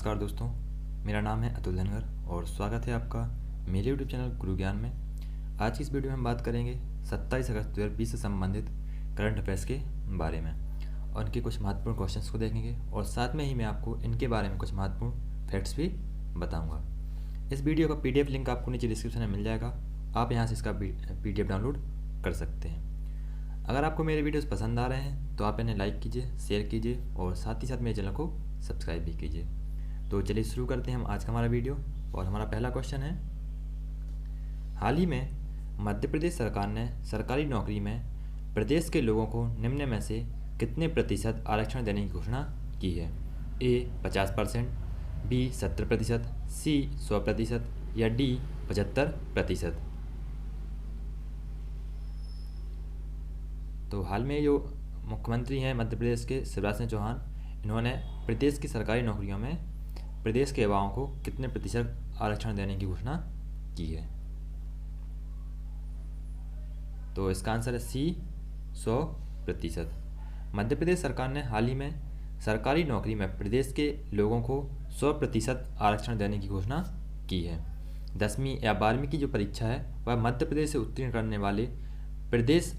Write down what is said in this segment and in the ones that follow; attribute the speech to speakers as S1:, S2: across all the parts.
S1: नमस्कार दोस्तों, मेरा नाम है अतुल धनगर और स्वागत है आपका मेरे यूट्यूब चैनल गुरु ज्ञान में। आज की इस वीडियो में हम बात करेंगे 27 अगस्त 2020 से संबंधित करंट अफेयर्स के बारे में और इनके कुछ महत्वपूर्ण क्वेश्चंस को देखेंगे और साथ में ही मैं आपको इनके बारे में कुछ महत्वपूर्ण फैक्ट्स भी बताऊँगा। इस वीडियो का PDF लिंक आपको नीचे डिस्क्रिप्शन में मिल जाएगा, आप यहाँ से इसका PDF डाउनलोड कर सकते हैं। अगर आपको मेरे वीडियोस पसंद आ रहे हैं तो आप इन्हें लाइक कीजिए, शेयर कीजिए और साथ ही साथ मेरे चैनल को सब्सक्राइब भी कीजिए। तो चलिए शुरू करते हैं हम आज का हमारा वीडियो। और हमारा पहला क्वेश्चन है, हाल ही में मध्य प्रदेश सरकार ने सरकारी नौकरी में प्रदेश के लोगों को निम्न में से कितने प्रतिशत आरक्षण देने की घोषणा की है? A 50%, B 70%, C 100% या D 75%। तो हाल में जो मुख्यमंत्री हैं मध्य प्रदेश के शिवराज सिंह चौहान, इन्होंने प्रदेश की सरकारी नौकरियों में प्रदेश के युवाओं को कितने प्रतिशत आरक्षण देने की घोषणा की है? तो इसका आंसर है C 100%। मध्य प्रदेश सरकार ने हाल ही में सरकारी नौकरी में प्रदेश के लोगों को 100% आरक्षण देने की घोषणा की है। 10वीं या 12वीं की जो परीक्षा है वह मध्य प्रदेश से उत्तीर्ण करने वाले प्रदेश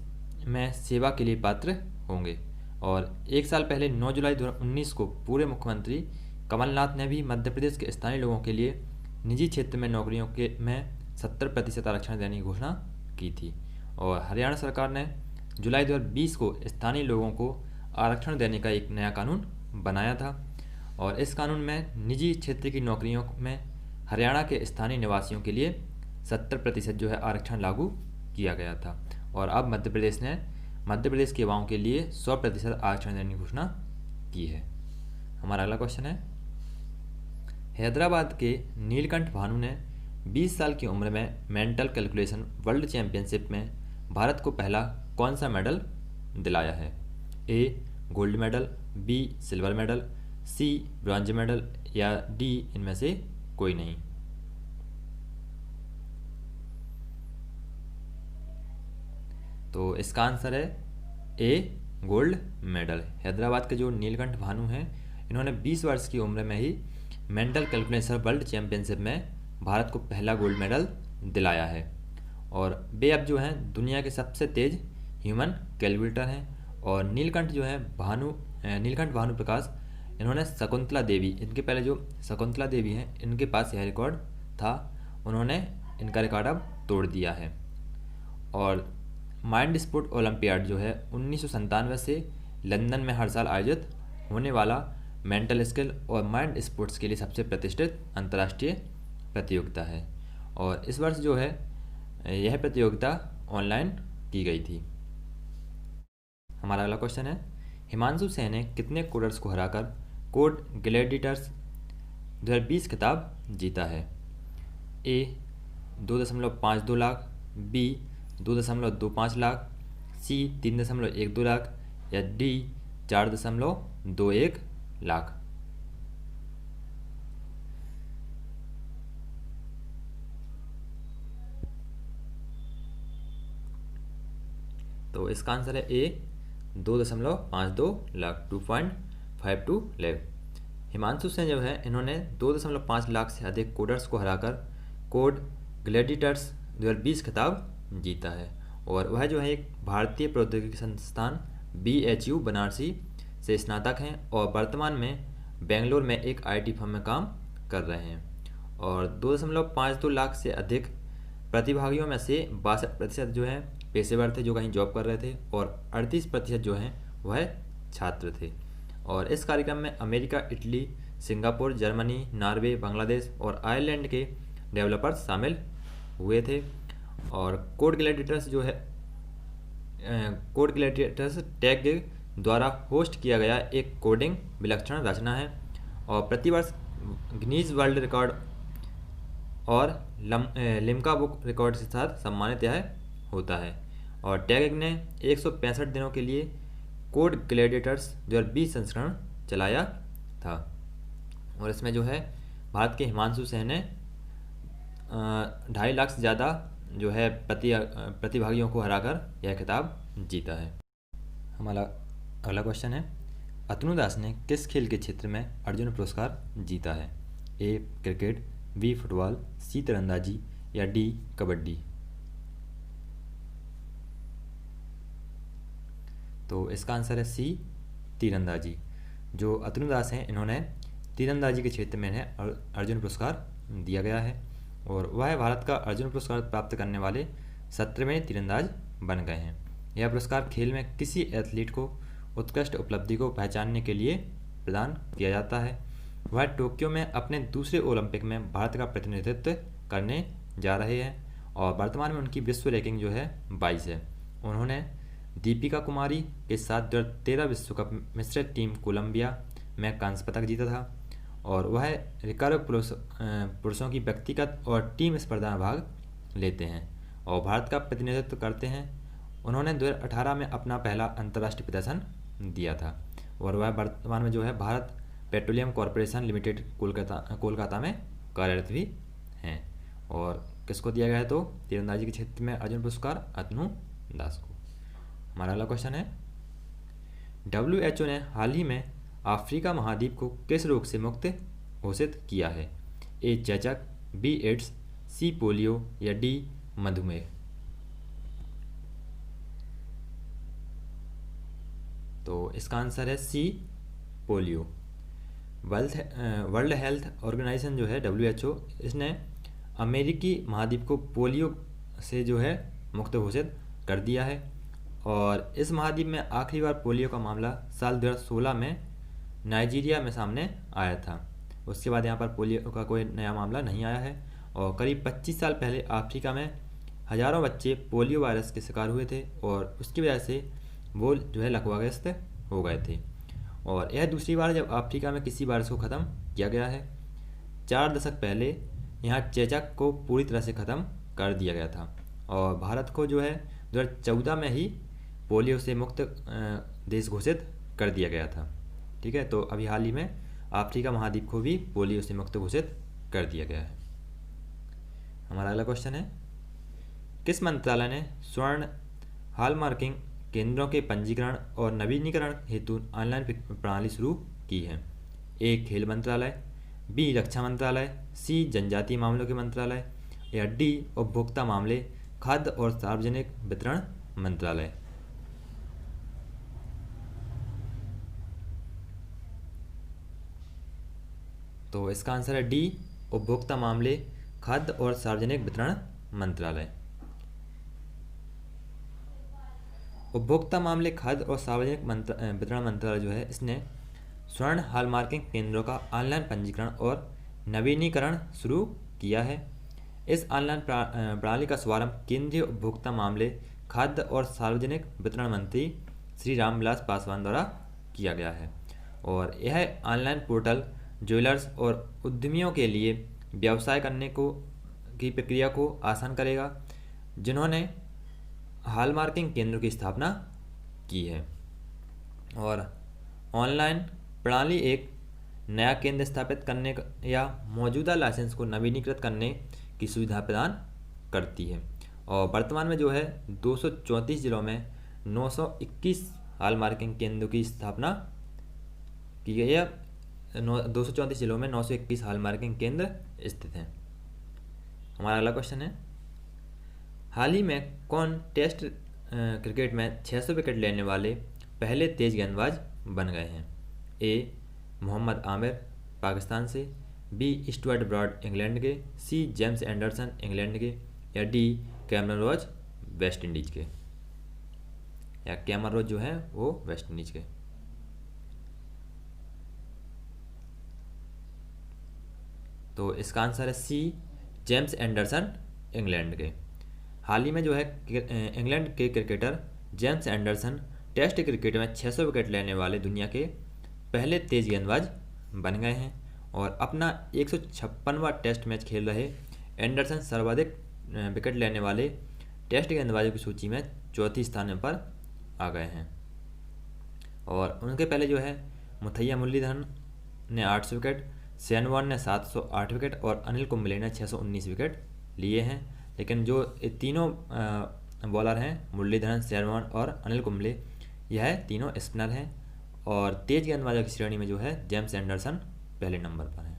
S1: में सेवा के लिए पात्र होंगे। और एक साल पहले 9 जुलाई 2019 को पूर्व मुख्यमंत्री कमलनाथ ने भी मध्य प्रदेश के स्थानीय लोगों के लिए निजी क्षेत्र में नौकरियों के में 70% आरक्षण देने की घोषणा की थी। और हरियाणा सरकार ने जुलाई 2020 को स्थानीय लोगों को आरक्षण देने का एक नया कानून बनाया था और इस कानून में निजी क्षेत्र की नौकरियों में हरियाणा के स्थानीय निवासियों के लिए 70% जो है आरक्षण लागू किया गया था। और अब मध्य प्रदेश ने मध्य प्रदेश के युवाओं के लिए 100% आरक्षण देने की घोषणा की है। हमारा अगला क्वेश्चन है, हैदराबाद के नीलकंठ भानु ने 20 साल की उम्र में मेंटल कैलकुलेशन वर्ल्ड चैंपियनशिप में भारत को पहला कौन सा मेडल दिलाया है? A gold medal, B silver medal, C bronze medal या D इनमें से कोई नहीं। तो इसका आंसर है A गोल्ड मेडल। हैदराबाद के जो नीलकंठ भानु हैं, इन्होंने 20 वर्ष की उम्र में ही मेंटल कैलकुलेशन वर्ल्ड चैंपियनशिप में भारत को पहला गोल्ड मेडल दिलाया है। और वे अब जो हैं दुनिया के सबसे तेज ह्यूमन कैलकुलेटर हैं। और नीलकंठ भानु प्रकाश, इन्होंने शकुंतला देवी, इनके पहले जो शकुंतला देवी हैं इनके पास यह रिकॉर्ड था, उन्होंने इनका रिकॉर्ड अब तोड़ दिया है। और माइंड स्पोर्ट ओलंपियाड जो है 1997 से लंदन में हर साल आयोजित होने वाला मेंटल स्किल और माइंड स्पोर्ट्स के लिए सबसे प्रतिष्ठित अंतर्राष्ट्रीय प्रतियोगिता है। और इस वर्ष जो है यह प्रतियोगिता ऑनलाइन की गई थी। हमारा अगला क्वेश्चन है, हिमांशु सेन ने कितने कोडर्स को हराकर कोड ग्लैडिएटर्स 2020 खिताब जीता है? A 2.52 lakh, B 2.25 lakh, C 3.12 lakh या D 4.21 लाख। तो इसका आंसर है A 2.52 लाख, 2.52 लाख। हिमांशु सेन जो है इन्होंने 2.5 लाख से अधिक कोडर्स को हराकर कोड ग्लैडिएटर्स 2020 खिताब जीता है। और वह जो है एक भारतीय प्रौद्योगिकी संस्थान BHU बनारसी से स्नातक हैं और वर्तमान में बेंगलोर में एक IT फर्म में काम कर रहे हैं। और 2.52 लाख से अधिक प्रतिभागियों में से 62% जो है पेशेवर थे जो कहीं जॉब कर रहे थे और 38% जो हैं वह छात्र थे। और इस कार्यक्रम में America, Italy, Singapore, Germany, Norway, Bangladesh और आयरलैंड के डेवलपर्स शामिल हुए थे। और कोड ग्लैडिएटर्स टैग द्वारा होस्ट किया गया एक कोडिंग विलक्षण रचना है और प्रतिवर्ष गिनीज वर्ल्ड रिकॉर्ड और लिम्का बुक रिकॉर्ड के साथ सम्मानित यह होता है। और टैग ने 165 दिनों के लिए कोड ग्लैडिएटर्स 2020 संस्करण चलाया था। और इसमें जो है भारत के हिमांशु सेन ने 2.5 लाख से ज़्यादा जो है प्रतिभागियों को हराकर यह खिताब जीता है। हमारा अगला क्वेश्चन है, अतनु दास ने किस खेल के क्षेत्र में अर्जुन पुरस्कार जीता है? ए क्रिकेट, बी फुटबॉल, सी तीरंदाजी या डी कबड्डी? तो इसका आंसर है सी तीरंदाजी। जो अतनु दास हैं इन्होंने तीरंदाजी के क्षेत्र में इन्हें अर्जुन पुरस्कार दिया गया है और वह भारत का अर्जुन पुरस्कार प्राप्त करने वाले 17वें तीरंदाज बन गए हैं। यह पुरस्कार खेल में किसी एथलीट को उत्कृष्ट उपलब्धि को पहचानने के लिए प्रदान किया जाता है। वह टोक्यो में अपने दूसरे ओलंपिक में भारत का प्रतिनिधित्व करने जा रहे हैं और वर्तमान में उनकी विश्व रैंकिंग जो है 22 है। उन्होंने दीपिका कुमारी के साथ 2013 विश्व कप मिश्रित टीम कोलंबिया में कांस्य पदक जीता था और वह रिकर्व पुरुषों की व्यक्तिगत और टीम स्पर्धा में भाग लेते हैं और भारत का प्रतिनिधित्व करते हैं। उन्होंने 2018 में अपना पहला अंतर्राष्ट्रीय प्रदर्शन दिया था और वह वर्तमान में जो है Bharat petroleum corporation limited Kolkata में कार्यरत भी हैं। और किसको दिया गया है? तो तीरंदाजी के क्षेत्र में अर्जुन पुरस्कार अतनु दास को। हमारा अगला क्वेश्चन है, WHO ने हाल ही में अफ्रीका महाद्वीप को किस रोग से मुक्त घोषित किया है? ए चेचक, बी एड्स, सी पोलियो या डी मधुमेह? तो इसका आंसर है C polio. World health organisation जो है WHO, इसने अमेरिकी महाद्वीप को पोलियो से जो है मुक्त घोषित कर दिया है और इस महाद्वीप में आखिरी बार पोलियो का मामला साल 2016 में नाइजीरिया में सामने आया था। उसके बाद यहाँ पर पोलियो का कोई नया मामला नहीं आया है और करीब 25 साल पहले अफ्रीका में हज़ारों बच्चे पोलियो वायरस के शिकार हुए थे और उसकी वजह से वो जो है लकवाग्रस्त हो गए थे और यह दूसरी बार जब अफ्रीका में किसी वायरस को ख़त्म किया गया है। 4 दशक पहले यहाँ चेचक को पूरी तरह से ख़त्म कर दिया गया था और भारत को जो है 2014 में ही पोलियो से मुक्त देश घोषित कर दिया गया था। ठीक है, तो अभी हाल ही में अफ्रीका महाद्वीप को भी पोलियो से मुक्त घोषित कर दिया गया है। हमारा अगला क्वेश्चन है, किस मंत्रालय ने स्वर्ण हॉलमार्किंग केंद्रों के पंजीकरण और नवीनीकरण हेतु ऑनलाइन प्रणाली शुरू की है? ए खेल मंत्रालय, बी रक्षा मंत्रालय, सी जनजातीय मामलों के मंत्रालय या डी उपभोक्ता मामले, खाद्य और सार्वजनिक वितरण मंत्रालय? तो इसका आंसर है डी उपभोक्ता मामले, खाद्य और सार्वजनिक वितरण मंत्रालय। उपभोक्ता मामले, खाद्य और सार्वजनिक वितरण मंत्रालय जो है इसने स्वर्ण हॉलमार्किंग केंद्रों का ऑनलाइन पंजीकरण और नवीनीकरण शुरू किया है। इस ऑनलाइन प्रणाली का शुभारंभ केंद्रीय उपभोक्ता मामले, खाद्य और सार्वजनिक वितरण मंत्री श्री रामविलास पासवान द्वारा किया गया है और यह ऑनलाइन पोर्टल ज्वेलर्स और उद्यमियों के लिए व्यवसाय करने की प्रक्रिया को आसान करेगा जिन्होंने हॉलमार्किंग केंद्र की स्थापना की है। और ऑनलाइन प्रणाली एक नया केंद्र स्थापित करने या मौजूदा लाइसेंस को नवीनीकृत करने की सुविधा प्रदान करती है और वर्तमान में जो है 234 जिलों में 921 हॉलमार्किंग केंद्रों की स्थापना की गई है। 234 जिलों में 921 हॉलमार्किंग केंद्र स्थित हैं। हमारा अगला क्वेश्चन है, हाल ही में कौन टेस्ट क्रिकेट में 600 विकेट लेने वाले पहले तेज गेंदबाज बन गए हैं? ए मोहम्मद आमिर पाकिस्तान से, बी स्टुअर्ट ब्रॉड इंग्लैंड के, सी जेम्स एंडरसन इंग्लैंड के या डी कैमरन रोज वेस्ट इंडीज के? या कैमरन रोज जो है वो वेस्ट इंडीज के। तो इसका आंसर है सी जेम्स एंडरसन इंग्लैंड के। हाल ही में जो है इंग्लैंड के cricketer James Anderson test cricket में 600 विकेट लेने वाले दुनिया के पहले तेज गेंदबाज बन गए हैं और अपना 156वां टेस्ट मैच खेल रहे एंडरसन सर्वाधिक विकेट लेने वाले टेस्ट गेंदबाजों की सूची में चौथी स्थान पर आ गए हैं। और उनके पहले जो है मुथैया मुरलीधरन ने 800 विकेट, शेन वॉर्न ने 708 विकेट और अनिल कुंबले ने 619 विकेट लिए हैं। लेकिन जो तीनों बॉलर हैं मुरलीधरन, शेन वॉर्न और अनिल कुंबले, यह तीनों स्पिनर हैं और तेज गेंदबाजों की श्रेणी में जो है जेम्स एंडरसन पहले नंबर पर है।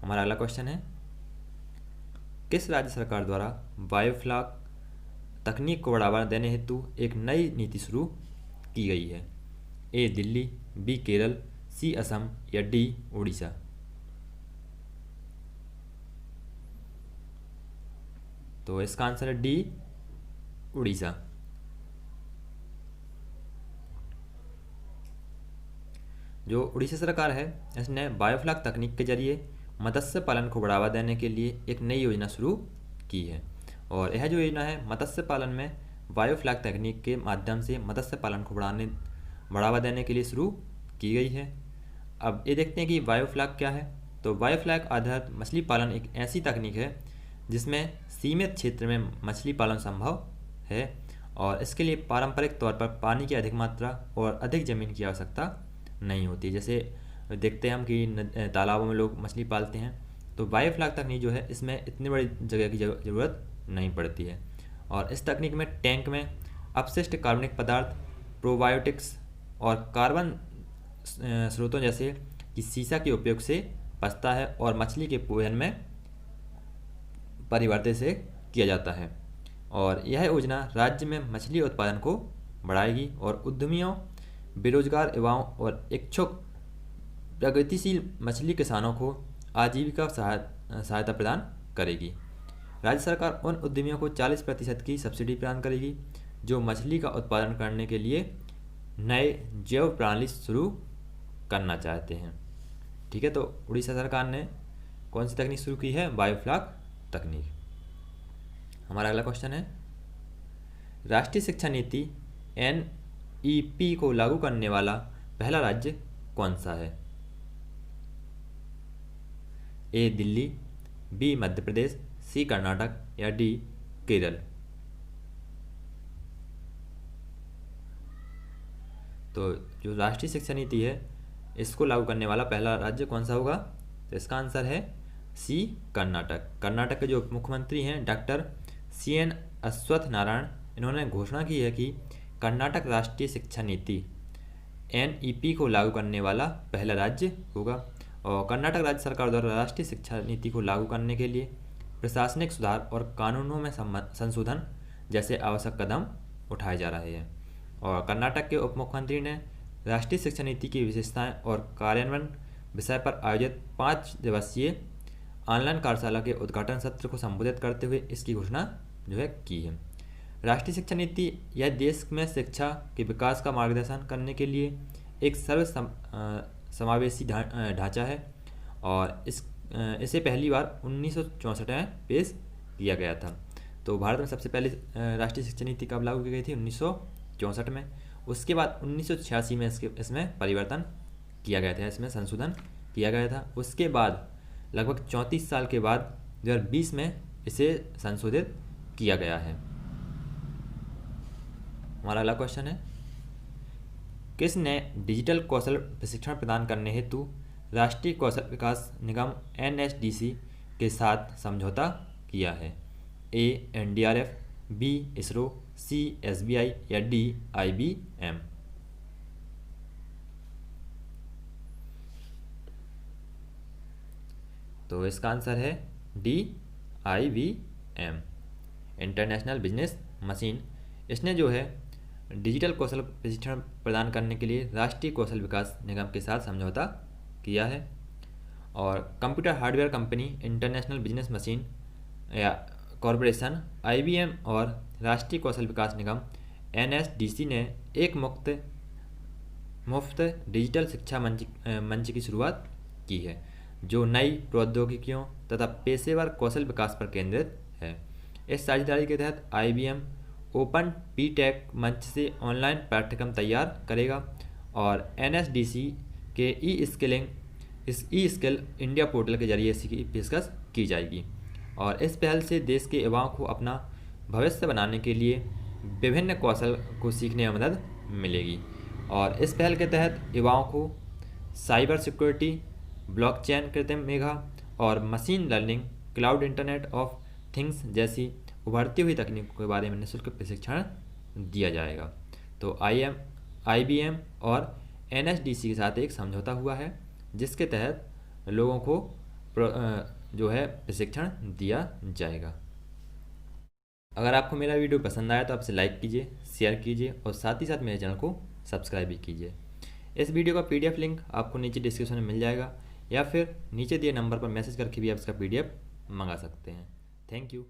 S1: हमारा अगला क्वेश्चन है, किस राज्य सरकार द्वारा बायोफ्लॉक तकनीक को बढ़ावा देने हेतु एक नई नीति शुरू की गई है? ए दिल्ली, बी केरल, सी असम या डी उड़ीसा? तो इसका आंसर है डी उड़ीसा। जो उड़ीसा सरकार है इसने बायोफ्लॉक तकनीक के जरिए मत्स्य पालन को बढ़ावा देने के लिए एक नई योजना शुरू की है। और यह जो योजना है मत्स्य पालन में बायोफ्लॉक तकनीक के माध्यम से मत्स्य पालन को बढ़ावा देने के लिए शुरू की गई है। अब ये देखते हैं कि बायोफ्लॉक क्या है। तो बायोफ्लॉक आधारित मछली पालन एक ऐसी तकनीक है जिसमें सीमित क्षेत्र में मछली पालन संभव है और इसके लिए पारंपरिक तौर पर पानी की अधिक मात्रा और अधिक ज़मीन की आवश्यकता नहीं होती। जैसे देखते हैं हम कि तालाबों में लोग मछली पालते हैं, तो बायोफ्लॉक तकनीक जो है इसमें इतनी बड़ी जगह की ज़रूरत नहीं पड़ती है। और इस तकनीक में टैंक में अपशिष्ट कार्बनिक पदार्थ, प्रोबायोटिक्स और कार्बन स्रोतों जैसे कि सीसा के उपयोग से बचता है और मछली के भोजन में परिवर्तित से किया जाता है। और यह योजना राज्य में मछली उत्पादन को बढ़ाएगी और उद्यमियों, बेरोजगार युवाओं और इच्छुक प्रगतिशील मछली किसानों को आजीविका सहायता प्रदान करेगी। राज्य सरकार उन उद्यमियों को 40% की सब्सिडी प्रदान करेगी जो मछली का उत्पादन करने के लिए नए जैव प्रणाली शुरू करना चाहते हैं। ठीक है, तो उड़ीसा सरकार ने कौन सी तकनीक शुरू की है? बायोफ्लॉक तकनीक। हमारा अगला क्वेश्चन है, राष्ट्रीय शिक्षा नीति NEP को लागू करने वाला पहला राज्य कौन सा है? ए दिल्ली, बी मध्य प्रदेश, सी कर्नाटक या डी केरल? तो जो राष्ट्रीय शिक्षा नीति है इसको लागू करने वाला पहला राज्य कौन सा होगा? तो इसका आंसर है सी कर्नाटक। कर्नाटक के जो उप मुख्यमंत्री हैं डॉक्टर CN अश्वत्थ नारायण, इन्होंने घोषणा की है कि कर्नाटक राष्ट्रीय शिक्षा नीति NEP को लागू करने वाला पहला राज्य होगा। और कर्नाटक राज्य सरकार द्वारा राष्ट्रीय शिक्षा नीति को लागू करने के लिए प्रशासनिक सुधार और कानूनों में संशोधन जैसे आवश्यक कदम उठाए जा रहे हैं। और कर्नाटक के उप मुख्यमंत्री ने राष्ट्रीय शिक्षा नीति की विशेषताएं और कार्यान्वयन विषय पर आयोजित 5 दिवसीय ऑनलाइन कार्यशाला के उद्घाटन सत्र को संबोधित करते हुए इसकी घोषणा जो है की है। राष्ट्रीय शिक्षा नीति यह देश में शिक्षा के विकास का मार्गदर्शन करने के लिए एक समावेशी ढांचा है और इसे पहली बार 1964 में पेश किया गया था। तो भारत में सबसे पहले राष्ट्रीय शिक्षा नीति कब लागू की गई थी? 1964 में। उसके बाद 1986 में इसमें परिवर्तन किया गया था, इसमें संशोधन किया गया था। उसके बाद लगभग 34 साल के बाद 2020 में इसे संशोधित किया गया है। हमारा अगला क्वेश्चन है, किसने डिजिटल कौशल प्रशिक्षण प्रदान करने हेतु राष्ट्रीय कौशल विकास निगम NSDC के साथ समझौता किया है? ए NDRF, बी इसरो, सी SBI या डी IBM? तो इसका आंसर है D IBM, international business machine. इसने जो है डिजिटल कौशल प्रशिक्षण प्रदान करने के लिए राष्ट्रीय कौशल विकास निगम के साथ समझौता किया है। और computer hardware company international business machine या कॉरपोरेशन IBM और राष्ट्रीय कौशल विकास निगम NSDC ने एक मुफ्त डिजिटल शिक्षा मंच की शुरुआत की है जो नई प्रौद्योगिकियों तथा पेशेवर कौशल विकास पर केंद्रित है। इस साझेदारी के तहत IBM ओपन PTech मंच से ऑनलाइन पाठ्यक्रम तैयार करेगा और NSDC के ई स्किल इंडिया पोर्टल के जरिए इसकी पेशकश की जाएगी। और इस पहल से देश के युवाओं को अपना भविष्य बनाने के लिए विभिन्न कौशल को सीखने में मदद मिलेगी। और इस पहल के तहत युवाओं को साइबर सिक्योरिटी, ब्लॉकचेन, कृत्रिम मेघा और machine learning, cloud internet of things जैसी उभरती हुई तकनीकों के बारे में निःशुल्क प्रशिक्षण दिया जाएगा। तो IBM और NSDC के साथ एक समझौता हुआ है जिसके तहत लोगों को जो है प्रशिक्षण दिया जाएगा। अगर आपको मेरा वीडियो पसंद आया तो आप इसे लाइक कीजिए, शेयर कीजिए और साथ ही साथ मेरे चैनल को सब्सक्राइब भी कीजिए। इस वीडियो का PDF लिंक आपको नीचे डिस्क्रिप्शन में मिल जाएगा या फिर नीचे दिए नंबर पर मैसेज करके भी आप इसका PDF मंगा सकते हैं। Thank you.